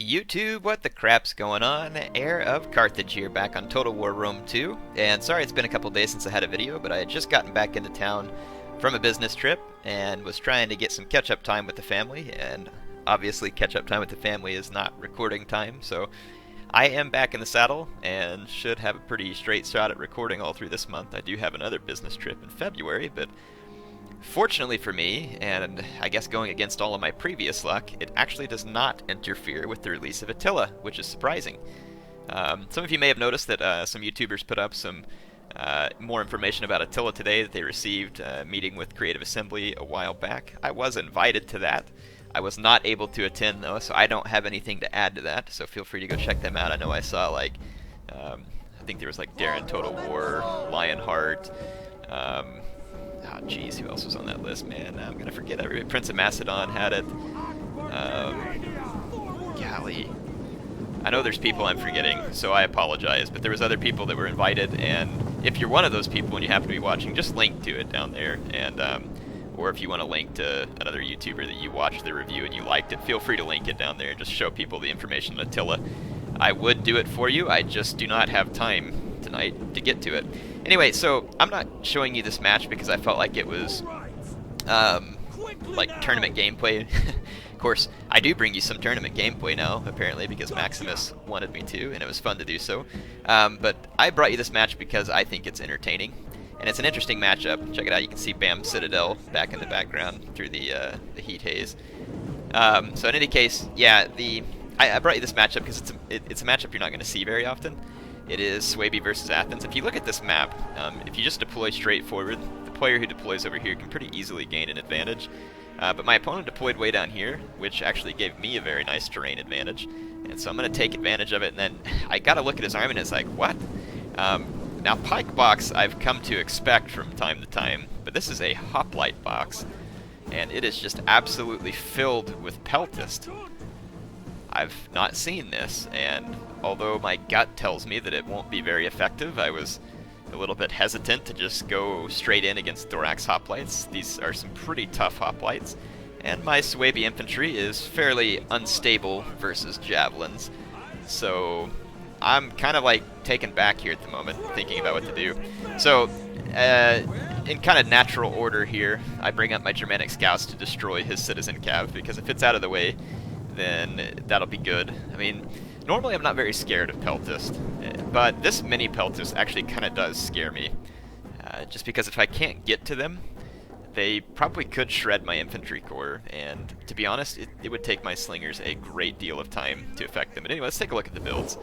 YouTube, what the crap's going on? Heir of Carthage here, back on Total War Rome 2. And sorry it's been a couple days since I had a video, but I had just gotten back into town from a business trip and was trying to get some catch-up time with the family, and obviously catch-up time with the family is not recording time, so I am back in the saddle and should have a pretty straight shot at recording all through this month. I do have another business trip in February, but fortunately for me, and I guess going against all of my previous luck, it actually does not interfere with the release of Attila, which is surprising. Some of you may have noticed that some YouTubers put up some more information about Attila today that they received meeting with Creative Assembly a while back. I was invited to that. I was not able to attend though, so I don't have anything to add to that, so feel free to go check them out. I know I saw like, I think there was like Darren Total War, Lionheart, oh jeez, who else was on that list, man? I'm gonna forget everybody. Prince of Macedon had it. Golly. I know there's people I'm forgetting, so I apologize, but there was other people that were invited, and if you're one of those people and you happen to be watching, just link to it down there, and or if you want to link to another YouTuber that you watched the review and you liked it, feel free to link it down there and just show people the information on Attila. I would do it for you, I just do not have time tonight to get to it. Anyway, so I'm not showing you this match because I felt like it was like tournament gameplay. Of course, I do bring you some tournament gameplay now, apparently, because Maximus wanted me to, and it was fun to do so. But I brought you this match because I think it's entertaining, and it's an interesting matchup. Check it out. You can see Bam Citadel back in the background through the heat haze. So in any case, yeah, I brought you this matchup because it's a matchup you're not going to see very often. It is Suebi versus Athens. If you look at this map, if you just deploy straight forward, the player who deploys over here can pretty easily gain an advantage. But my opponent deployed way down here, which actually gave me a very nice terrain advantage. And so I'm going to take advantage of it, and then I got to look at his army and it's like, what? Now pike box I've come to expect from time to time, but this is a hoplite box, and it is just absolutely filled with peltist. I've not seen this, and although my gut tells me that it won't be very effective, I was a little bit hesitant to just go straight in against Thorax hoplites. These are some pretty tough hoplites, and my Suebi infantry is fairly unstable versus javelins, so I'm kind of like taken back here at the moment, thinking about what to do. So, in kind of natural order here, I bring up my Germanic scouts to destroy his citizen cav, because if it's out of the way, then that'll be good. I mean, normally I'm not very scared of peltist, but this mini peltist actually kind of does scare me. Just because if I can't get to them, they probably could shred my infantry corps, and to be honest, it would take my slingers a great deal of time to affect them. But anyway, let's take a look at the builds,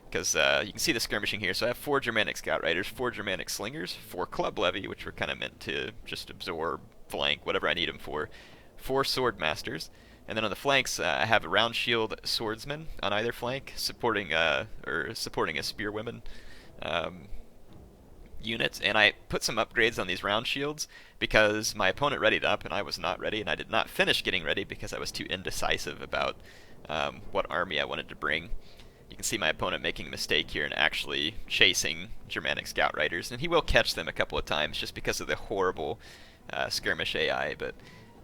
because you can see the skirmishing here. So I have 4 Germanic scout riders, 4 Germanic slingers, 4 club levy, which were kind of meant to just absorb, flank, whatever I need them for, 4 sword masters. And then on the flanks, I have a round shield swordsman on either flank, supporting a spearwoman unit. And I put some upgrades on these round shields because my opponent readied up and I was not ready, and I did not finish getting ready because I was too indecisive about what army I wanted to bring. You can see my opponent making a mistake here and actually chasing Germanic scout riders, and he will catch them a couple of times just because of the horrible skirmish AI, but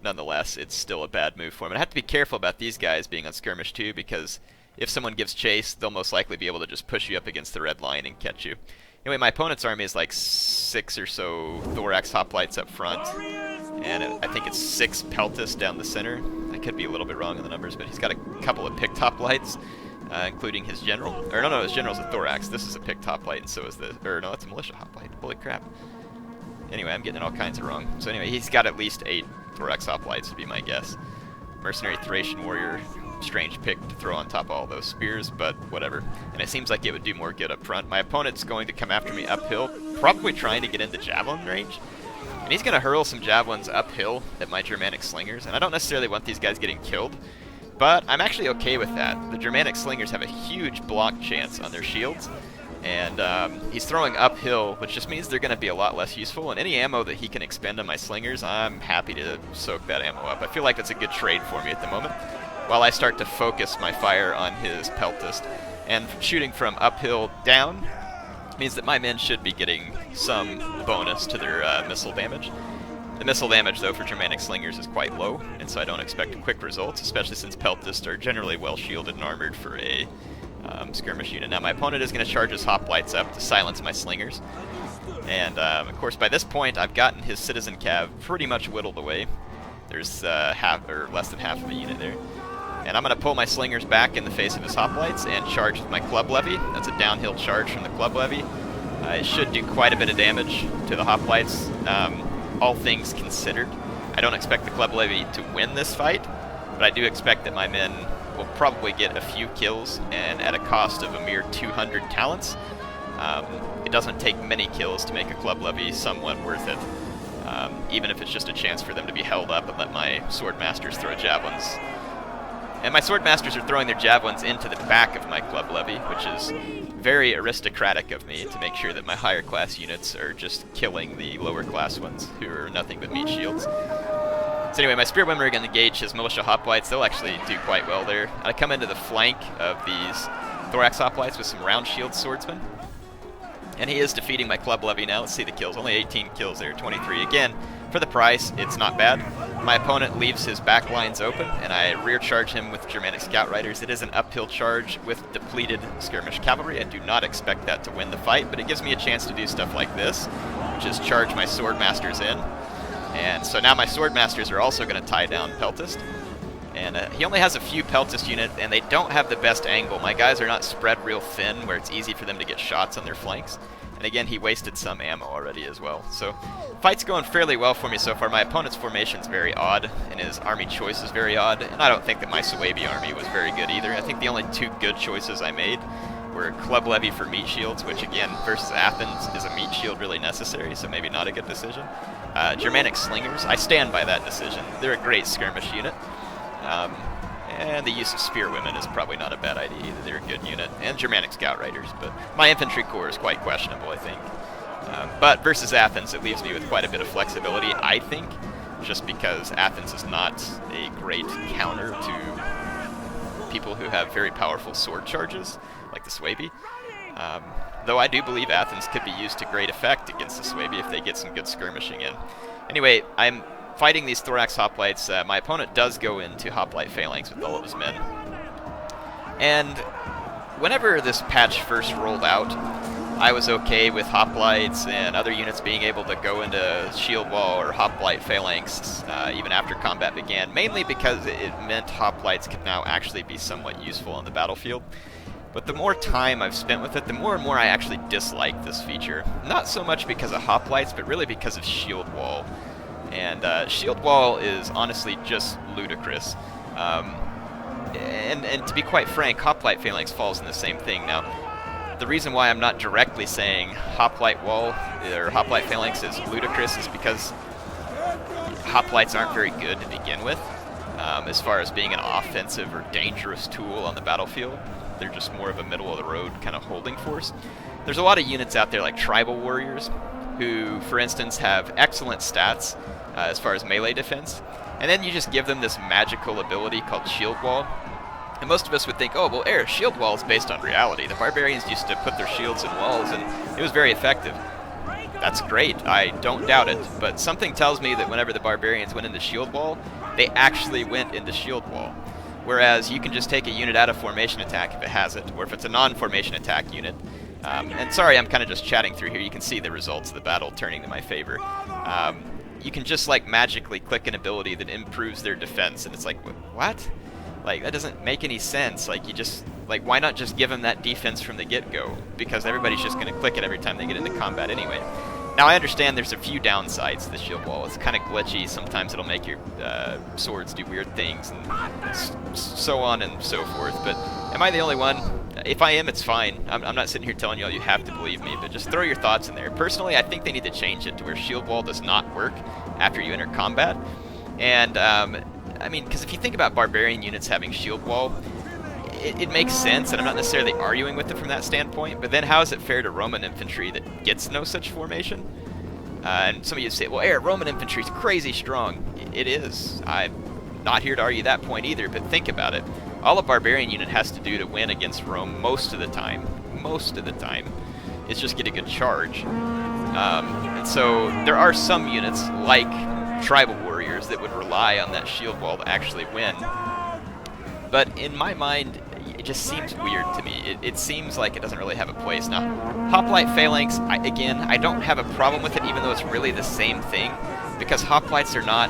nonetheless, it's still a bad move for him. And I have to be careful about these guys being on skirmish too, because if someone gives chase, they'll most likely be able to just push you up against the red line and catch you. Anyway, my opponent's army is like 6 or so Thorax hoplites up front, and I think it's 6 peltist down the center. I could be a little bit wrong in the numbers, but he's got a couple of picked hoplites, including his general. Or no, his general's a Thorax. This is a picked hoplite, and so is the... Or no, it's a militia hoplite. Holy crap. Anyway, I'm getting it all kinds of wrong. So anyway, he's got at least 8 Thorax hoplites would be my guess. Mercenary Thracian warrior, strange pick to throw on top of all those spears, but whatever. And it seems like it would do more good up front. My opponent's going to come after me uphill, probably trying to get into javelin range. And he's going to hurl some javelins uphill at my Germanic slingers, and I don't necessarily want these guys getting killed, but I'm actually okay with that. The Germanic slingers have a huge block chance on their shields, and he's throwing uphill, which just means they're going to be a lot less useful, and any ammo that he can expend on my slingers, I'm happy to soak that ammo up. I feel like that's a good trade for me at the moment, while I start to focus my fire on his peltist. And shooting from uphill down means that my men should be getting some bonus to their missile damage. The missile damage, though, for Germanic Slingers is quite low, and so I don't expect quick results, especially since Peltists are generally well shielded and armored for a skirmish unit. Now, my opponent is going to charge his hoplites up to silence my Slingers, and of course, by this point, I've gotten his Citizen Cav pretty much whittled away. There's half or less than half of a unit there. And I'm going to pull my Slingers back in the face of his hoplites and charge with my Club Levy. That's a downhill charge from the Club Levy. It should do quite a bit of damage to the hoplites, all things considered. I don't expect the Club Levy to win this fight, but I do expect that my men will probably get a few kills, and at a cost of a mere 200 talents. It doesn't take many kills to make a Club Levy somewhat worth it, even if it's just a chance for them to be held up and let my Swordmasters throw javelins. And my Swordmasters are throwing their javelins into the back of my Club Levy, which is very aristocratic of me to make sure that my higher class units are just killing the lower class ones, who are nothing but meat shields. So anyway, my Spearwomen are going to engage his Militia Hoplites. They'll actually do quite well there. I come into the flank of these Thorax Hoplites with some Round Shield Swordsmen. And he is defeating my Club Levy now. Let's see the kills. Only 18 kills there, 23. Again, for the price, it's not bad. My opponent leaves his back lines open, and I rear charge him with Germanic Scout Riders. It is an uphill charge with depleted Skirmish Cavalry. I do not expect that to win the fight, but it gives me a chance to do stuff like this, which is charge my Swordmasters in. And so now my Swordmasters are also going to tie down Peltist. And he only has a few Peltist units, and they don't have the best angle. My guys are not spread real thin, where it's easy for them to get shots on their flanks. And again, he wasted some ammo already as well. So, fight's going fairly well for me so far. My opponent's formation's very odd, and his army choice is very odd. And I don't think that my Suebi army was very good either. I think the only two good choices I made were Club Levy for meat shields, which again, versus Athens, is a meat shield really necessary, so maybe not a good decision. Germanic Slingers, I stand by that decision. They're a great skirmish unit. And the use of Spearwomen is probably not a bad idea either. They're a good unit. And Germanic Scout Riders, but my Infantry Corps is quite questionable, I think. But versus Athens, it leaves me with quite a bit of flexibility, I think, just because Athens is not a great counter to people who have very powerful sword charges, like the Suebi. Though I do believe Athens could be used to great effect against the Suebi if they get some good skirmishing in. Anyway, I'm fighting these Thorax Hoplites. My opponent does go into Hoplite Phalanx with all of his men. And whenever this patch first rolled out, I was okay with Hoplites and other units being able to go into Shield Wall or Hoplite Phalanx even after combat began, mainly because it meant Hoplites could now actually be somewhat useful on the battlefield. But the more time I've spent with it, the more and more I actually dislike this feature. Not so much because of Hoplites, but really because of Shield Wall. And Shield Wall is honestly just ludicrous. And to be quite frank, Hoplite Phalanx falls in the same thing. Now, the reason why I'm not directly saying Hoplite Wall or Hoplite Phalanx is ludicrous is because Hoplites aren't very good to begin with, as far as being an offensive or dangerous tool on the battlefield. They're just more of a middle-of-the-road kind of holding force. There's a lot of units out there like Tribal Warriors, who, for instance, have excellent stats as far as melee defense, and then you just give them this magical ability called Shield Wall. And most of us would think, oh, well, Shield Wall is based on reality. The barbarians used to put their shields in walls, and it was very effective. That's great, I don't doubt it, but something tells me that whenever the barbarians went into Shield Wall, they actually went into Shield Wall. Whereas you can just take a unit out of formation attack if it has it, or if it's a non-formation attack unit. And sorry, I'm kind of just chatting through here. You can see the results of the battle turning to my favor. You can just like magically click an ability that improves their defense, and it's like, what? Like, that doesn't make any sense. Like, you just, like, why not just give them that defense from the get-go? Because everybody's just going to click it every time they get into combat anyway. Now, I understand there's a few downsides to the Shield Wall. It's kind of glitchy. Sometimes it'll make your swords do weird things, and so on and so forth. But am I the only one? If I am, it's fine. I'm not sitting here telling you all you have to believe me, but just throw your thoughts in there. Personally, I think they need to change it to where Shield Wall does not work after you enter combat. And, I mean, because if you think about barbarian units having Shield Wall, it makes sense, and I'm not necessarily arguing with it from that standpoint, but then how is it fair to Roman infantry that gets no such formation? And some of you say, well, Roman infantry is crazy strong. It is. I'm not here to argue that point either, but think about it. All a barbarian unit has to do to win against Rome most of the time, is just get a good charge. And so there are some units, like tribal warriors that would rely on that shield wall to actually win. But in my mind, it just seems weird to me. It seems like it doesn't really have a place. Now, Hoplite Phalanx, again, I don't have a problem with it, even though it's really the same thing, because Hoplites are not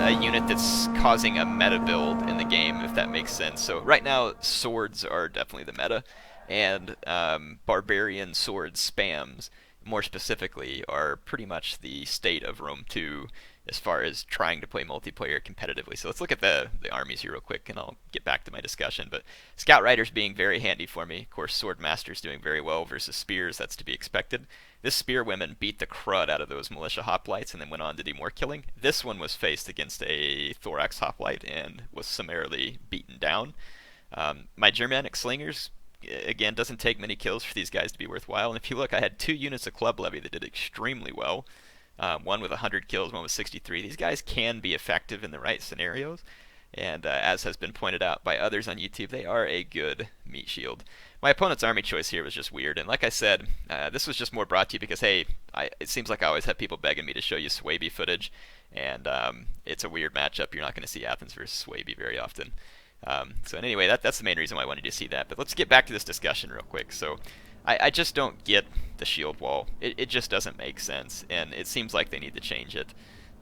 a unit that's causing a meta build in the game, if that makes sense. So right now, swords are definitely the meta, and barbarian sword spams, more specifically, are pretty much the state of Rome 2 as far as trying to play multiplayer competitively. So let's look at the armies here real quick, and I'll get back to my discussion. But Scout Riders being very handy for me. Of course, Sword Masters doing very well versus Spears. That's to be expected. This Spear Women beat the crud out of those Militia Hoplites and then went on to do more killing. This one was faced against a Thorax Hoplite and was summarily beaten down. My Germanic Slingers, again, doesn't take many kills for these guys to be worthwhile. And if you look, I had 2 units of Club Levy that did extremely well. One with 100 kills, one with 63. These guys can be effective in the right scenarios, and as has been pointed out by others on YouTube, they are a good meat shield. My opponent's army choice here was just weird, and like I said, this was just more brought to you because, hey, it seems like I always have people begging me to show you Suebi footage, and it's a weird matchup. You're not going to see Athens versus Suebi very often. So anyway, that's the main reason why I wanted you to see that. But let's get back to this discussion real quick. So I just don't get the shield wall. It just doesn't make sense, and it seems like they need to change it.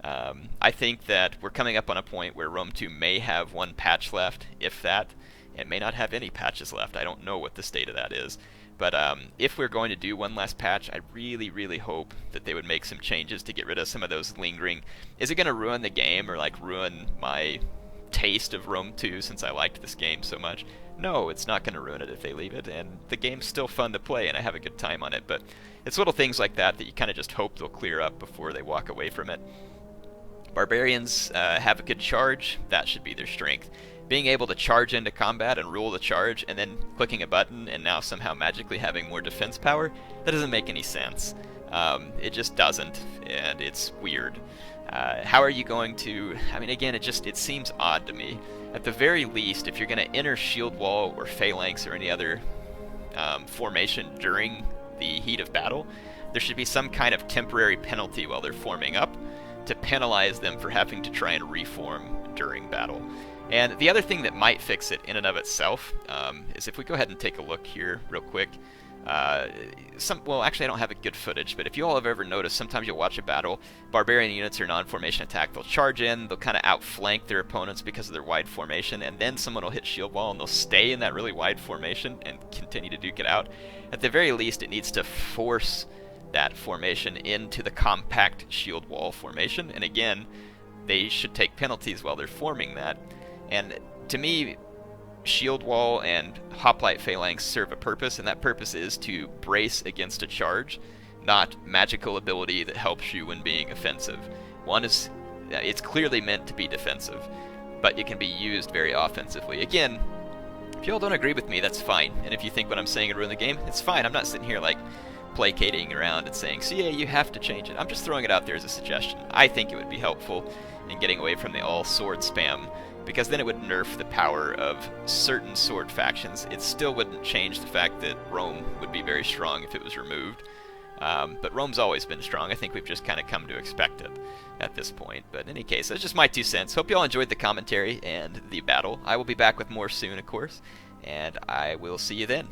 I think that we're coming up on a point where Rome 2 may have 1 patch left, if that, and may not have any patches left. I don't know what the state of that is. But if we're going to do one last patch, I really, really hope that they would make some changes to get rid of some of those lingering... Is it going to ruin the game or like ruin my taste of Rome 2 since I liked this game so much? No, it's not going to ruin it if they leave it, and the game's still fun to play and I have a good time on it, but it's little things like that that you kind of just hope they'll clear up before they walk away from it. Barbarians have a good charge. That should be their strength. Being able to charge into combat and rule the charge and then clicking a button and now somehow magically having more defense power, that doesn't make any sense. It just doesn't, and it's weird. How are you going to... I mean, again, it seems odd to me. At the very least, if you're going to enter shield wall or phalanx or any other formation during the heat of battle, there should be some kind of temporary penalty while they're forming up to penalize them for having to try and reform during battle. And the other thing that might fix it in and of itself is if we go ahead and take a look here real quick. Well, actually I don't have a good footage, but if you all have ever noticed, sometimes you'll watch a battle, barbarian units are non-formation attack, they'll charge in, they'll kind of outflank their opponents because of their wide formation, and then someone will hit shield wall and they'll stay in that really wide formation and continue to duke it out. At the very least, it needs to force that formation into the compact shield wall formation, and again, they should take penalties while they're forming that. And to me, shield wall and hoplite phalanx serve a purpose, and that purpose is to brace against a charge, not magical ability that helps you when being offensive. One is, it's clearly meant to be defensive, but it can be used very offensively. Again, if you all don't agree with me, that's fine, and if you think what I'm saying would ruin the game, it's fine. I'm not sitting here like placating around and saying, CA, you have to change it. I'm just throwing it out there as a suggestion. I think it would be helpful in getting away from the all sword spam, because then it would nerf the power of certain sword factions. It still wouldn't change the fact that Rome would be very strong if it was removed. But Rome's always been strong. I think we've just kind of come to expect it at this point. But in any case, that's just my 2 cents. Hope you all enjoyed the commentary and the battle. I will be back with more soon, of course, and I will see you then.